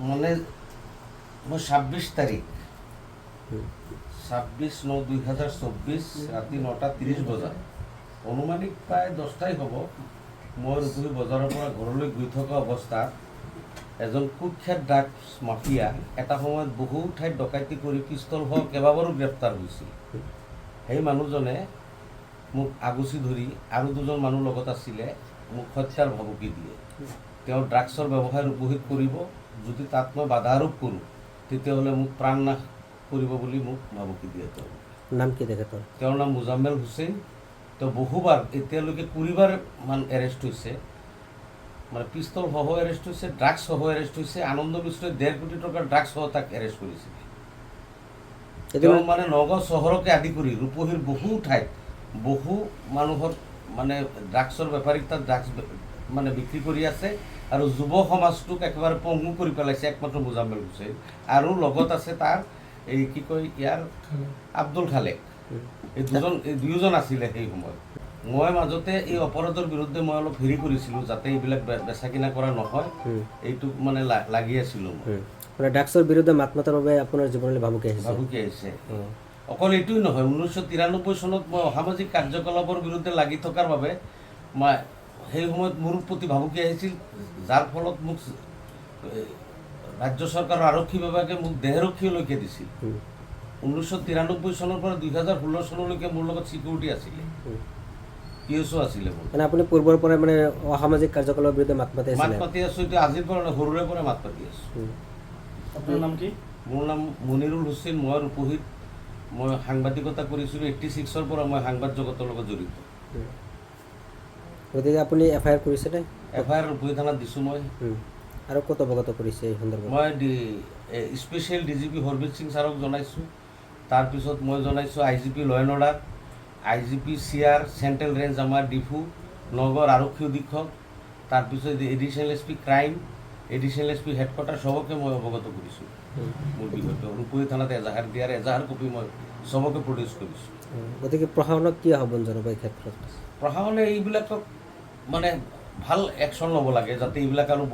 মানে মই ২৬ তাৰিখ ২৬/৯/২০২৪ ৰাতি ৯:৩০ বজাত অনুমানিক প্ৰায় 10টাই হ'ব মই ৰূপহী বজাৰৰ পৰা ঘৰলৈ গৈ থকা অৱস্থাত এজন কুখ্যাত ড্ৰাগছ মাফিয়া এটা সময়ত বহু ঠাইত ডকাইতি কৰি পিষ্টলসহ কেইবাবাৰো গ্ৰেপ্তাৰ হৈছিল। সেই মানুহজনে মোক আগুচি ধৰি আৰু দুজন মানুহ লগত আছিলে মোক হত্যাৰ ভাবুকি দিয়ে। তেওঁ ড্ৰাগছৰ ব্যৱসায় ৰূপহীত কৰিব, যদি তাত মই বাধা আৰোপ কৰোঁ তেতিয়াহ'লে মোক প্ৰাণনাশ কৰিব বুলি মোক ভাবুকি দিয়ে। নাম কি তেখেতৰ? তেওঁৰ নাম মুজাম্মেল হুছেইন। তেওঁ বহুবাৰ এতিয়ালৈকে ২০বাৰ মান এৰেষ্ট হৈছে, মানে পিষ্টল সহ এৰেষ্ট হৈছে, ড্ৰাগছ সহ এৰেষ্ট হৈছে। আনন্দ মিশ্ৰই ১.৫ কোটি টকাৰ ড্ৰাগছ সহ তাক এৰেষ্ট কৰিছিল। তেওঁ মানে নগাঁও চহৰকে আদি কৰি ৰূপহীৰ বহু ঠাইত বহু মানুহৰ মানে ড্ৰাগছৰ বেপাৰীক তাত ড্ৰাগছ মানে বিক্ৰী কৰি আছে আৰু যুৱ সমাজটোক একেবাৰে পংগু কৰি পেলাইছে একমাত্ৰ মুজাম্মেল হুছেইন। আৰু লগত আছে তাৰ এই কি কয় ইয়াৰ আব্দুল খালেক। এই দুয়োজন আছিলে সেই সময়ত। মই মাজতে এই অপৰাধৰ বিৰুদ্ধে মই অলপ হেৰি কৰিছিলোঁ যাতে এইবিলাক বেচা কিনা কৰা নহয়, এইটোক মানে লাগি আছিলোঁ মই। মানে ড্ৰাগছৰ বিৰুদ্ধে মাত মাতাৰ বাবে আপোনাৰ জীৱনলৈ ভাবুকি আহিছে। অকল এইটোৱেই নহয়, ১৯৯৩ চনত মই অসামাজিক কাৰ্যকলাপৰ বিৰুদ্ধে লাগি থকাৰ বাবে মই সেই সময়ত মোৰ প্ৰতি ভাবুকি আহিছিল, যাৰ ফলত মোক ৰাজ্য চৰকাৰৰ আৰক্ষী বিভাগে মোক দেহৰক্ষীলৈকে দিছিল। ১৯৯৩ চনৰ পৰা ২০১৬ চনলৈকে মোৰ লগত চিকিউৰিটি আছিলে, PSO আছিলে মোৰ। মানে আপুনি পূৰ্বৰ পৰাই মানে অসামাজিক কাৰ্যকলাপৰ বিৰুদ্ধে মাত মাতি আছোঁ। এতিয়া আজিৰ পৰা সৰুৰে পৰা মাত মাতি আছোঁ। আপোনাৰ নাম কি? মোৰ নাম মনিৰুল হুছেইন। মই ৰূপহীত মই সাংবাদিকতা কৰিছিলোঁ। 86ৰ পৰা মই সংবাদ জগতৰ লগত জড়িত। গতিকে আপুনি FIR কৰিছেনে? FIR ৰূপহী থানাত দিছোঁ মই। আৰু ক'ত অৱগত কৰিছে এই সন্দৰ্ভত? মই স্পেচিয়েল DGP হৰবীৰ সিং ছাৰক জনাইছোঁ। তাৰপিছত মই জনাইছোঁ IGP ল and order, IGP CR central range আমাৰ ডিফু, নগৰ আৰক্ষী অধীক্ষক, তাৰপিছত additional SP crime, additional SP headquarter চবকে মই অৱগত কৰিছোঁ মোৰ বিষয়টো। ৰূপহী থানাত এজাহাৰ কপি মই চবকে প্ৰডিউচ কৰিছোঁ। গতিকে প্ৰশাসনক কি আহ্বান জনাব এই ক্ষেত্ৰত? প্ৰশাসনে এইবিলাকক মানে ভাল একশ্যন ল'ব লাগে যাতে এইবিলাক আৰু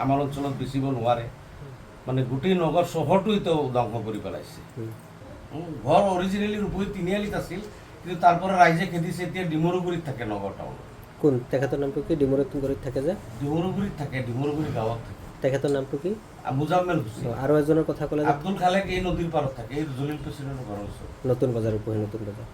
আমাৰ অঞ্চলত বেচিব নোৱাৰে। মানে গোটেই নগৰ চহৰটো এতিয়াও ধ্বংস কৰি পেলাইছে। ঘৰ অৰিজিনেলি ৰূপহী তিনিআলিত আছিল, কিন্তু তাৰ পৰা ৰাইজে খেদিছে। এতিয়া ডিমৰুগুৰিত থাকে নগৰ টাউনত। কোন তেখেতৰ নামটো কি? ডিমৰুগুৰিত থাকে যে? ডিমৰুগুৰিত থাকে, ডিমৰুগুৰি গাঁৱত থাকে। তেখেতৰ নামটো কি? মুজাম্মেল হুছেইন। আৰু এজনৰ কথা ক'লে? আব্দুল খালেক এই নদীৰ পাৰত থাকে, এই জলিল প্ৰেচিডেণ্টৰ ঘৰৰ ওচৰত। নতুন বজাৰ, ৰূপহী নতুন বজাৰ।